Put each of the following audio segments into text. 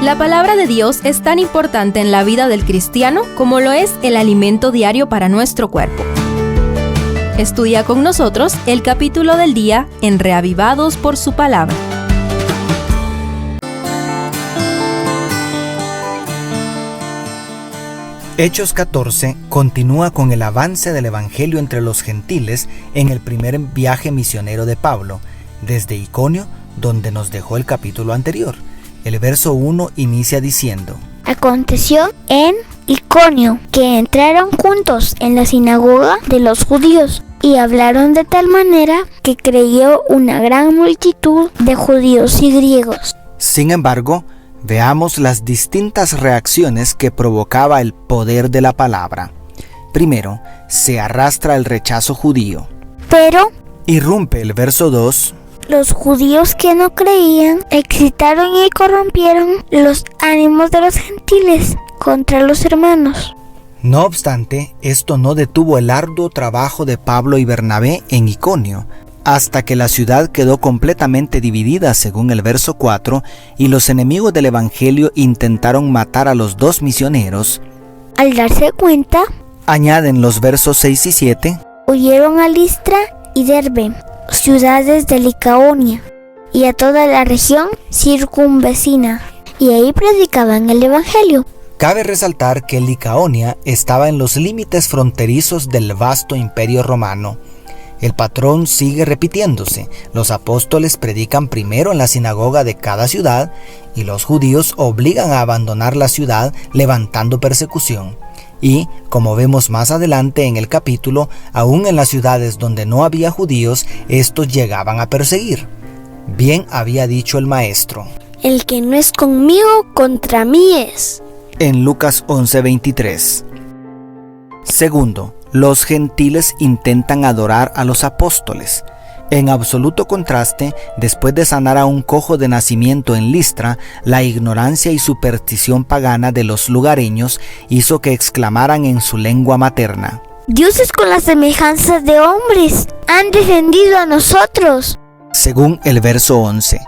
La palabra de Dios es tan importante en la vida del cristiano como lo es el alimento diario para nuestro cuerpo. Estudia con nosotros el capítulo del día en Reavivados por su palabra. Hechos 14 continúa con el avance del evangelio entre los gentiles en el primer viaje misionero de Pablo, desde Iconio, donde nos dejó el capítulo anterior. El verso 1 inicia diciendo: Aconteció en Iconio que entraron juntos en la sinagoga de los judíos y hablaron de tal manera que creyó una gran multitud de judíos y griegos. Sin embargo, veamos las distintas reacciones que provocaba el poder de la palabra. Primero, se arrastra el rechazo judío. Pero Irrumpe el verso 2. Los judíos que no creían excitaron y corrompieron los ánimos de los gentiles contra los hermanos. No obstante, esto no detuvo el arduo trabajo de Pablo y Bernabé en Iconio, hasta que la ciudad quedó completamente dividida según el verso 4, y los enemigos del evangelio intentaron matar a los dos misioneros. Al darse cuenta, Añaden los versos 6 y 7. huyeron a Listra y Derbe, ciudades de Licaonia, y a toda la región circunvecina, y ahí predicaban el evangelio. Cabe resaltar que Licaonia estaba en los límites fronterizos del vasto imperio romano. El patrón sigue repitiéndose. Los apóstoles predican primero en la sinagoga de cada ciudad y los judíos obligan a abandonar la ciudad levantando persecución. Y, como vemos más adelante en el capítulo, aún en las ciudades donde no había judíos, estos llegaban a perseguir. Bien había dicho el maestro: El que no es conmigo, contra mí es. En Lucas 11:23. Segundo, los gentiles intentan adorar a los apóstoles. En absoluto contraste, después de sanar a un cojo de nacimiento en Listra, la ignorancia y superstición pagana de los lugareños hizo que exclamaran en su lengua materna: Dioses con la semejanza de hombres han descendido a nosotros. Según el verso 11.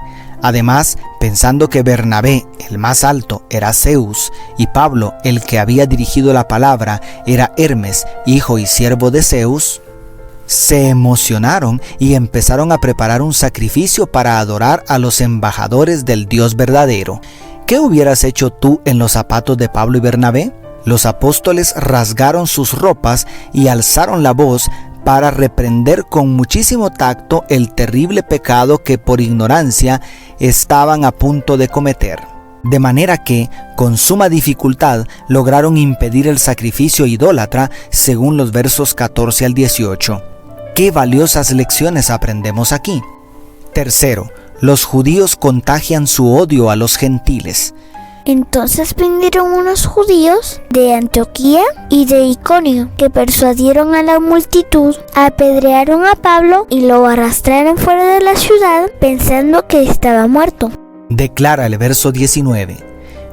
Además, pensando que Bernabé, el más alto, era Zeus, y Pablo, el que había dirigido la palabra, era Hermes, hijo y siervo de Zeus, se emocionaron y empezaron a preparar un sacrificio para adorar a los embajadores del Dios verdadero. ¿Qué hubieras hecho tú en los zapatos de Pablo y Bernabé? Los apóstoles rasgaron sus ropas y alzaron la voz para reprender con muchísimo tacto el terrible pecado que por ignorancia estaban a punto de cometer. De manera que, con suma dificultad, lograron impedir el sacrificio idólatra según los versos 14 al 18. ¿Qué valiosas lecciones aprendemos aquí? Tercero, los judíos contagian su odio a los gentiles. Entonces vinieron unos judíos de Antioquía y de Iconio que persuadieron a la multitud, apedrearon a Pablo y lo arrastraron fuera de la ciudad pensando que estaba muerto. Declara el verso 19.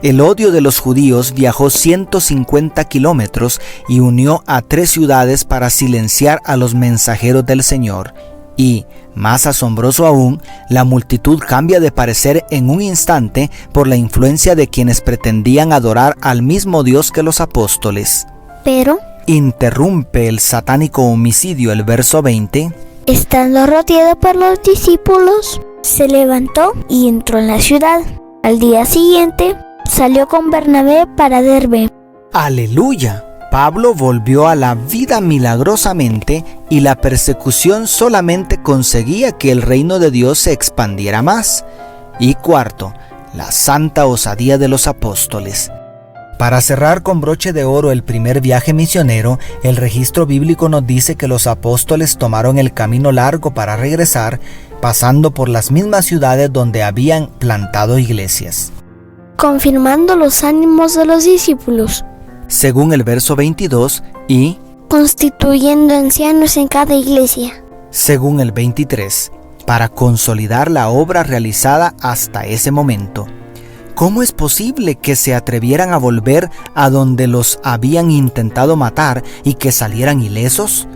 El odio de los judíos viajó 150 kilómetros y unió a 3 ciudades para silenciar a los mensajeros del Señor. Y, más asombroso aún, la multitud cambia de parecer en un instante por la influencia de quienes pretendían adorar al mismo Dios que los apóstoles. Pero Interrumpe el satánico homicidio el verso 20. estando rodeado por los discípulos, se levantó y entró en la ciudad. Al día siguiente, salió con Bernabé para Derbe. ¡Aleluya! Pablo volvió a la vida milagrosamente y la persecución solamente conseguía que el reino de Dios se expandiera más. Y cuarto, la santa osadía de los apóstoles. Para cerrar con broche de oro el primer viaje misionero, el registro bíblico nos dice que los apóstoles tomaron el camino largo para regresar, pasando por las mismas ciudades donde habían plantado iglesias. Confirmando los ánimos de los discípulos, Según el verso 22 y, constituyendo ancianos en cada iglesia. según el 23, para consolidar la obra realizada hasta ese momento. ¿Cómo es posible que se atrevieran a volver a donde los habían intentado matar y que salieran ilesos?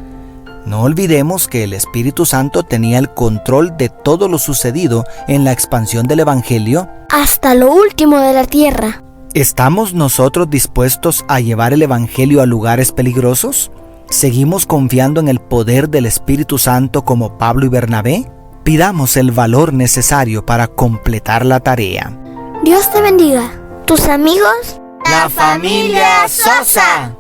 No olvidemos que el Espíritu Santo tenía el control de todo lo sucedido en la expansión del Evangelio hasta lo último de la tierra. ¿Estamos nosotros dispuestos a llevar el Evangelio a lugares peligrosos? ¿Seguimos confiando en el poder del Espíritu Santo como Pablo y Bernabé? Pidamos el valor necesario para completar la tarea. Dios te bendiga. ¿Tus amigos? La familia Sosa.